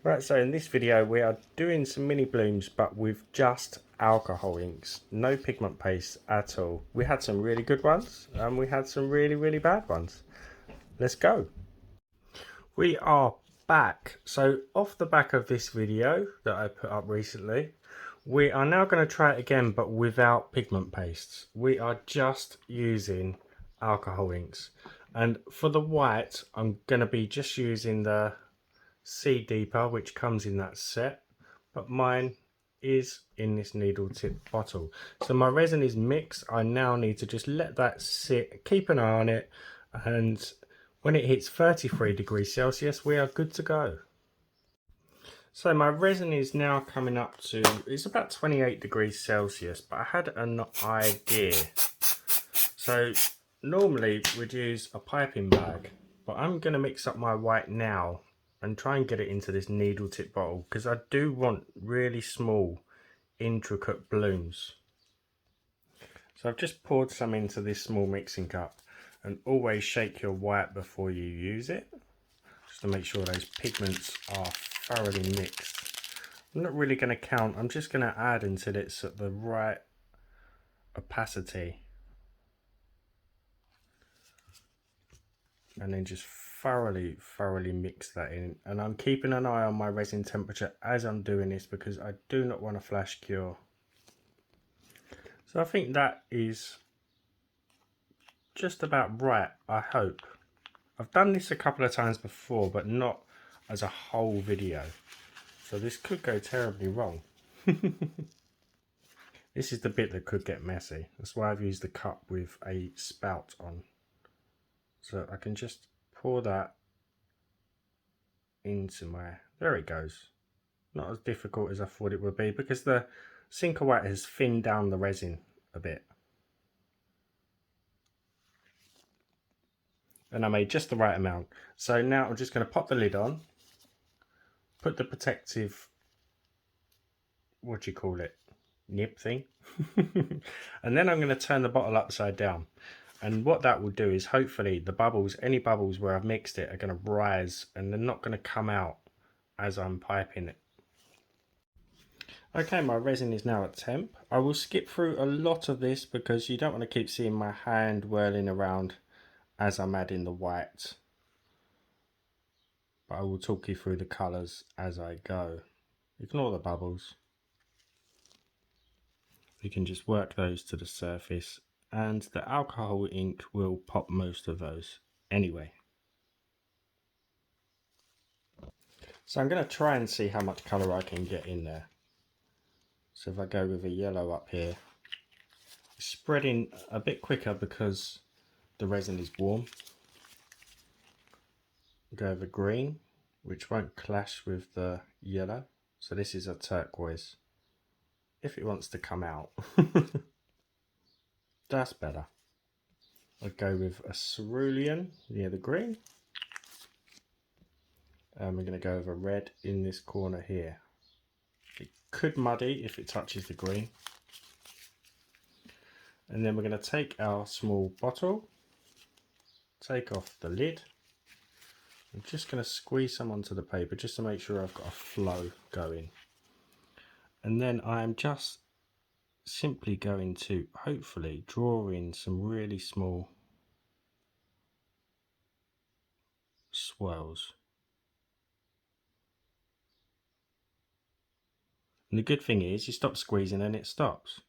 Right, so in this video we are doing some mini blooms but with just alcohol inks, no pigment paste at all. We had some really good ones and we had some really bad ones. Let's go. We are back. So off the back of this video that I put up recently, we are now going to try it again but without pigment pastes. We are just using alcohol inks, and for the white I'm going to be just using the C deeper, which comes in that set, but mine is in this needle tip bottle. So my resin is mixed. I now need to just let that sit, keep an eye on it, and when it hits 33 degrees Celsius we are good to go. So my resin is now coming up to, it's about 28 degrees Celsius, but I had an idea. So normally we'd use a piping bag, but I'm going to mix up my white now and try and get it into this needle tip bottle because I do want really small intricate blooms. So I've just poured some into this small mixing cup, and always shake your white before you use it just to make sure those pigments are thoroughly mixed. I'm not really going to count, I'm just going to add until it's at the right opacity, and then just thoroughly mix that in. And I'm keeping an eye on my resin temperature as I'm doing this because I do not want to flash cure. So I think that is just about right, I hope. I've done this a couple of times before but not as a whole video, so this could go terribly wrong. This is the bit that could get messy. That's why I've used the cup with a spout on, so I can just pour that into my, there it goes. Not as difficult as I thought it would be because the Sinker White has thinned down the resin a bit, and I made just the right amount. So now I'm just going to pop the lid on, put the protective, what do you call it, nib thing, and then I'm going to turn the bottle upside down. And what that will do is hopefully the bubbles, any bubbles where I've mixed it, are going to rise and they're not going to come out as I'm piping it. Okay, my resin is now at temp. I will skip through a lot of this because you don't want to keep seeing my hand whirling around as I'm adding the white. But I will talk you through the colours as I go. Ignore the bubbles. We can just work those to the surface, and the alcohol ink will pop most of those anyway. So I'm going to try and see how much colour I can get in there. So if I go with a yellow up here, it's spreading a bit quicker because the resin is warm. Go over green, which won't clash with the yellow. So this is a turquoise. If it wants to come out, that's better. I'll go with a cerulean near the green. And we're going to go over red in this corner here. It could muddy if it touches the green. And then we're going to take our small bottle, take off the lid. I'm just going to squeeze some onto the paper just to make sure I've got a flow going. And then I'm just simply going to hopefully draw in some really small swirls. And the good thing is you stop squeezing and it stops.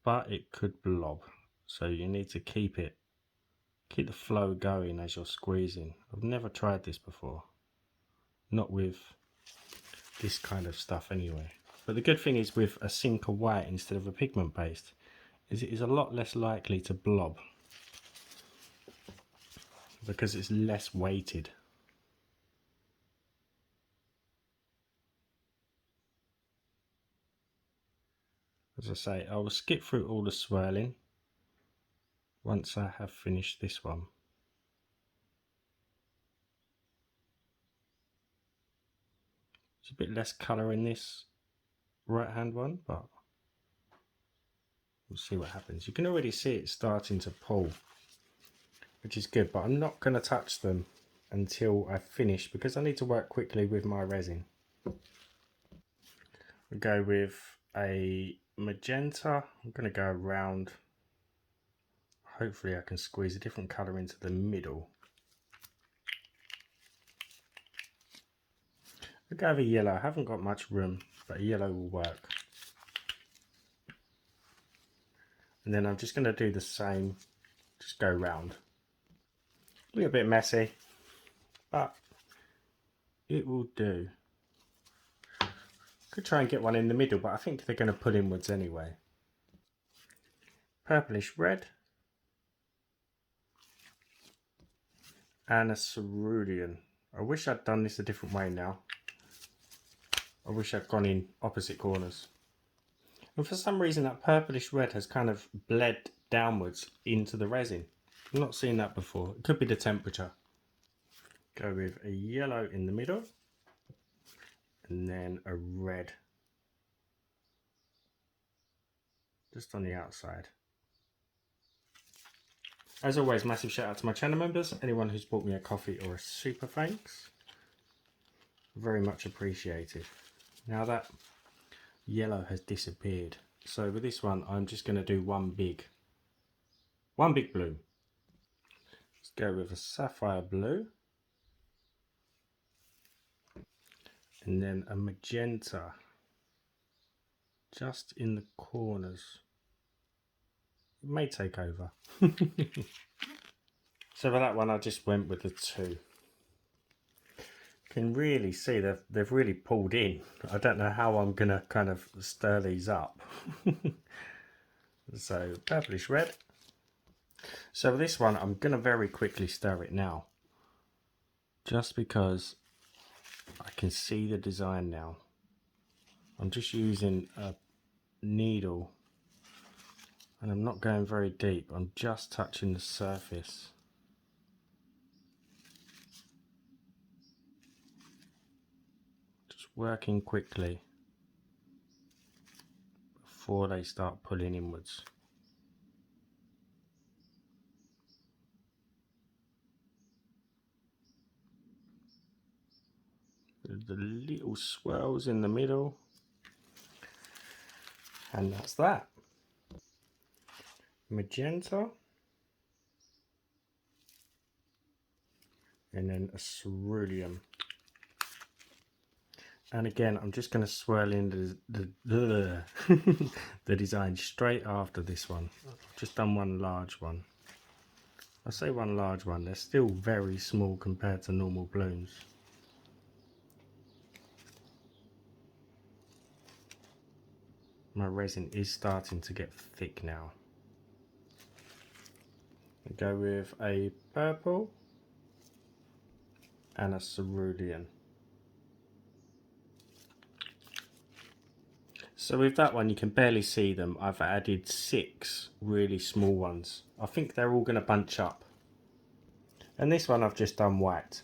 But it could blob, so you need to keep the flow going as you're squeezing. I've never tried this before, not with this kind of stuff anyway. But the good thing is with a Sinker White instead of a pigment paste is it is a lot less likely to blob because it's less weighted. As I say, I will skip through all the swirling once I have finished this one. There's a bit less colour in this right hand one, but we'll see what happens. You can already see it starting to pull. which is good, but I'm not going to touch them until I finish because I need to work quickly with my resin. We'll go with a magenta. I'm going to go around. Hopefully I can squeeze a different colour into the middle. We'll go with a yellow. I haven't got much room, but a yellow will work. And then I'm just going to do the same, just go round. A little bit messy, but it will do. Could try and get one in the middle, but I think they're going to pull inwards anyway. Purplish red. And a cerulean. I wish I'd done this a different way now. I wish I'd gone in opposite corners. And for some reason that purplish red has kind of bled downwards into the resin. I've not seen that before. It could be the temperature. Go with a yellow in the middle. And then a red. Just on the outside. As always, massive shout out to my channel members. Anyone who's bought me a coffee or a super thanks. Very much appreciated. Now that yellow has disappeared. So with this one, I'm just going to do one big bloom. Let's go with a sapphire blue. And then a magenta. Just in the corners. It may take over. So for that one, I just went with the two. Can really see they've really pulled in. I don't know how I'm gonna kind of stir these up. So purplish red. So with this one, I'm gonna very quickly stir it now, just because I can see the design now. I'm just using a needle and I'm not going very deep. I'm just touching the surface. Working quickly before they start pulling inwards. The little swirls in the middle, and that's that. Magenta, and then a cerulean. And again, I'm just going to swirl in the the design straight after this one. I've just done one large one. I say one large one, they're still very small compared to normal blooms. My resin is starting to get thick now. I go with a purple and a cerulean. So with that one, you can barely see them. I've added 6 really small ones. I think they're all going to bunch up. And this one I've just done white.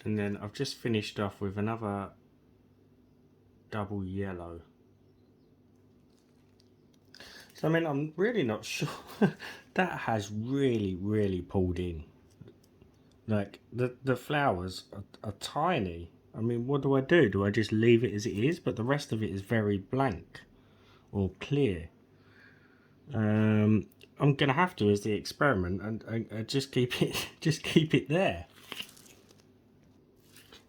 And then I've just finished off with another double yellow. So I mean, I'm really not sure. That has really pulled in. Like the flowers are tiny. I mean, what do? Do I just leave it as it is? But the rest of it is very blank or clear. I'm gonna have to, as the experiment, and just keep it there.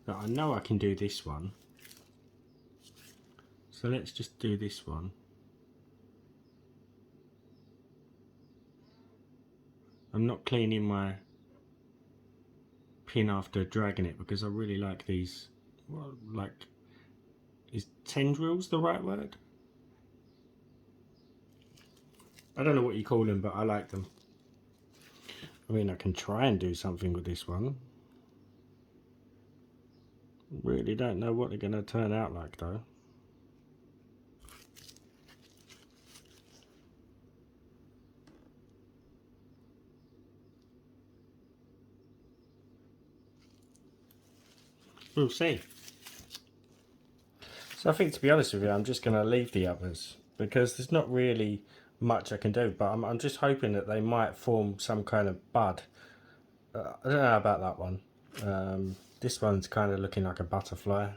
But I know I can do this one. So let's just do this one. I'm not cleaning my pin after dragging it because I really like these. Well, like, is tendrils the right word? I don't know what you call them, but I like them. I mean, I can try and do something with this one. Really don't know what they're going to turn out like though. We'll see. So I think, to be honest with you, I'm just going to leave the others because there's not really, much I can do, but I'm just hoping that they might form some kind of bud. I don't know about that one. This one's kind of looking like a butterfly,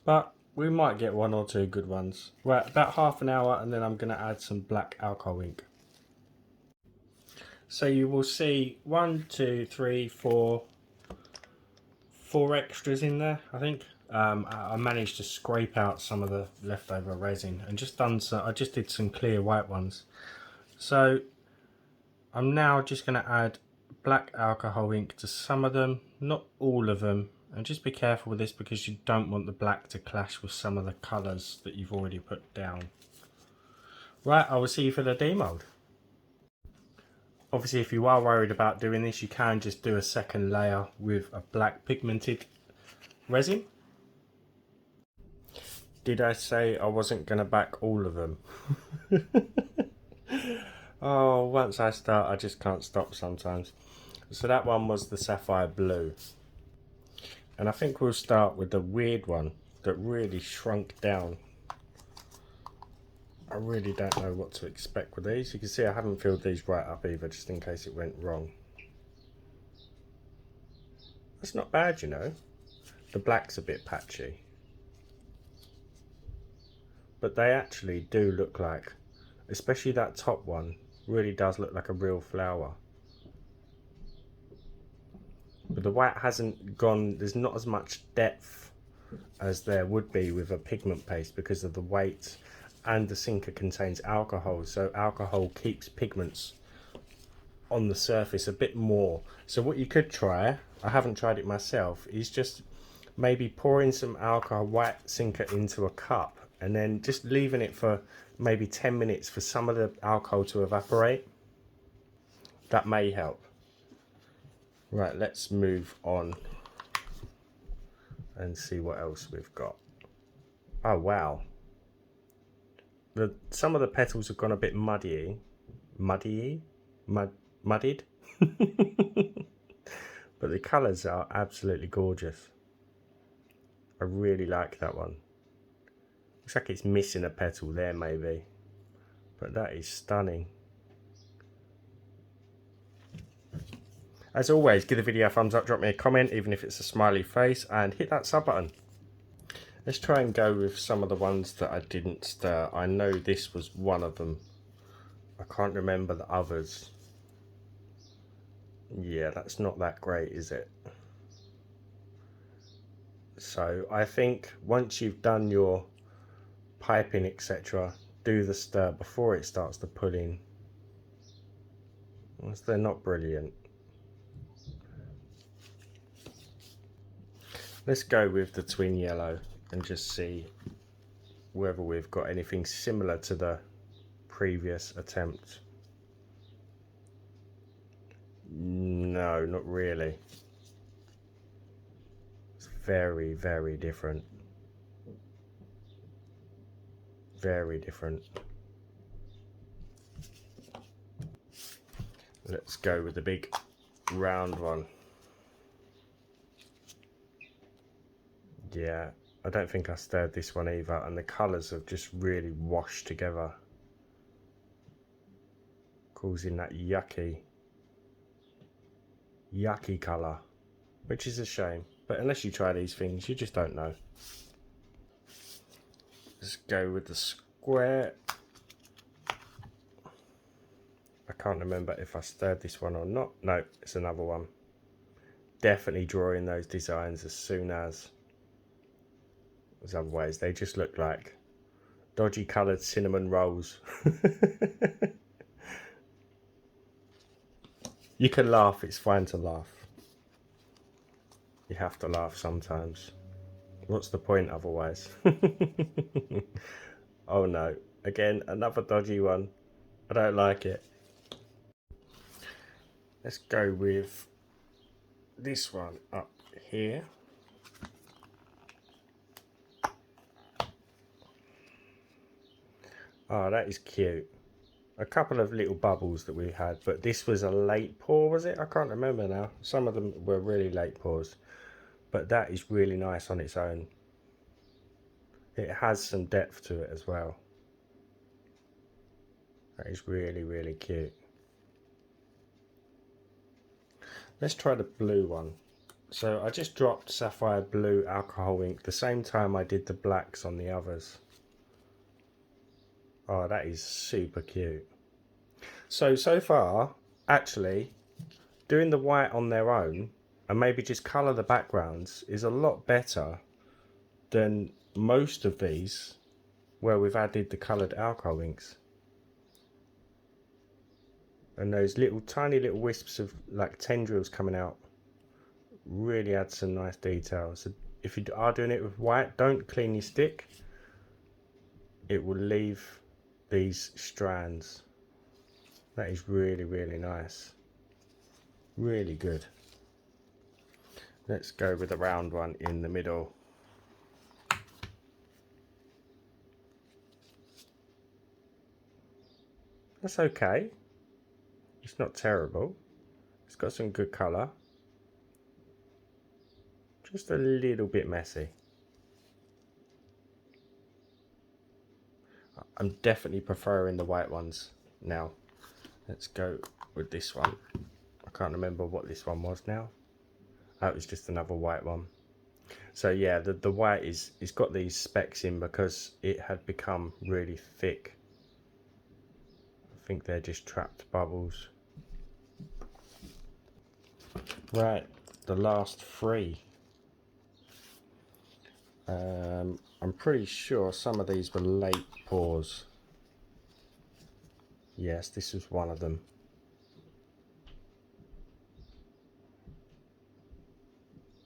but we might get one or two good ones. Right, about half an hour, and then I'm going to add some black alcohol ink. So you will see 1, 2, 3, 4 extras in there, I think. I managed to scrape out some of the leftover resin and just done some. I just did some clear white ones. So I'm now just going to add black alcohol ink to some of them, not all of them. And just be careful with this because you don't want the black to clash with some of the colours that you've already put down. Right, I will see you for the demold. Obviously, if you are worried about doing this, you can just do a second layer with a black pigmented resin. Did I say I wasn't going to back all of them? Oh, once I start, I just can't stop sometimes. So that one was the sapphire blue. And I think we'll start with the weird one that really shrunk down. I really don't know what to expect with these. You can see I haven't filled these right up either, just in case it went wrong. That's not bad, you know. The black's a bit patchy. But they actually do look like, especially that top one, really does look like a real flower. But the white hasn't gone, there's not as much depth as there would be with a pigment paste because of the weight, and the sinker contains alcohol, so alcohol keeps pigments on the surface a bit more. So what you could try, I haven't tried it myself, is just maybe pouring some alcohol white sinker into a cup and then just leaving it for maybe 10 minutes for some of the alcohol to evaporate. That may help. Right, let's move on and see what else we've got. Oh wow, some of the petals have gone a bit muddied, but the colours are absolutely gorgeous. I really like that one. Looks like it's missing a petal there maybe, but that is stunning. As always, give the video a thumbs up, drop me a comment, even if it's a smiley face, and hit that sub button. Let's try and go with some of the ones that I didn't stir. I know this was one of them. I can't remember the others. Yeah, that's not that great, is it? So I think once you've done your piping, etc., do the stir before it starts to pull in. Once they're not brilliant. Let's go with the twin yellow and just see whether we've got anything similar to the previous attempt. No, not really. It's very, very different. Very different. Let's go with the big round one. Yeah, I don't think I stirred this one either, and the colours have just really washed together, causing that yucky colour, which is a shame. But unless you try these things, you just don't know. Let's go with the square. I can't remember if I stirred this one or not. No, it's another one. Definitely drawing those designs as soon as otherwise they just look like dodgy coloured cinnamon rolls. You can laugh, it's fine to laugh. You have to laugh sometimes. What's the point otherwise? Oh no, again, another dodgy one. I don't like it. Let's go with this one up here. Oh, that is cute. A couple of little bubbles that we had, but this was a late pour, was it? I can't remember now. Some of them were really late pours, but that is really nice on its own. It has some depth to it as well. That is really, really cute. Let's try the blue one. So I just dropped sapphire blue alcohol ink the same time I did the blacks on the others. Oh, that is super cute. So far, actually, doing the white on their own and maybe just colour the backgrounds is a lot better than most of these where we've added the coloured alcohol inks. And those little tiny little wisps of like tendrils coming out really add some nice details. So if you are doing it with white, don't clean your stick. It will leave these strands. That is really, really nice. Really good. Let's go with the round one in the middle. That's okay. It's not terrible. It's got some good colour. Just a little bit messy. I'm definitely preferring the white ones now. Let's go with this one. I can't remember what this one was now. Oh, it was just another white one. So yeah, the white it's got these specks in because it had become really thick. I think they're just trapped bubbles. Right, the last three. I'm pretty sure some of these were late pours. Yes, this was one of them.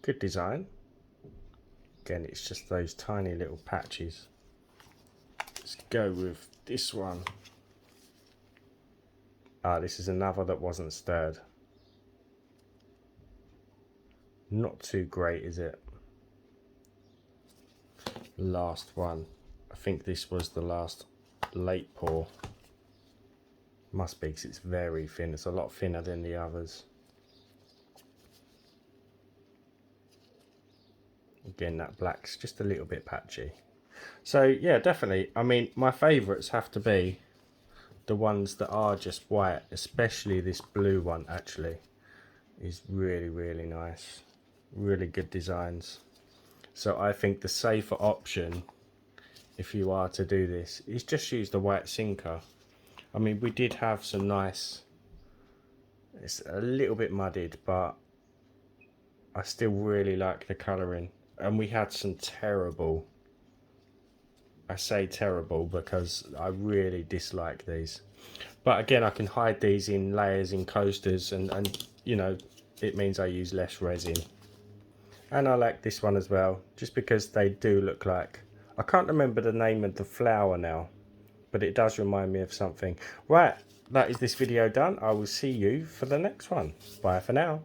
Good design. Again, it's just those tiny little patches. Let's go with this one. Ah, this is another that wasn't stirred. Not too great, is it? Last one. I think this was the last late pour. Must be because it's very thin. It's a lot thinner than the others. Again, that black's just a little bit patchy. So yeah, definitely. I mean, my favourites have to be the ones that are just white, especially this blue one actually is really, really nice. Really good designs. So I think the safer option, if you are to do this, is just use the white sinker. I mean, we did have some nice, it's a little bit muddied, but I still really like the colouring. And we had some terrible, I say terrible because I really dislike these. But again, I can hide these in layers in coasters and you know, it means I use less resin. And I like this one as well, just because they do look like, I can't remember the name of the flower now, but it does remind me of something. Right, that is this video done. I will see you for the next one. Bye for now.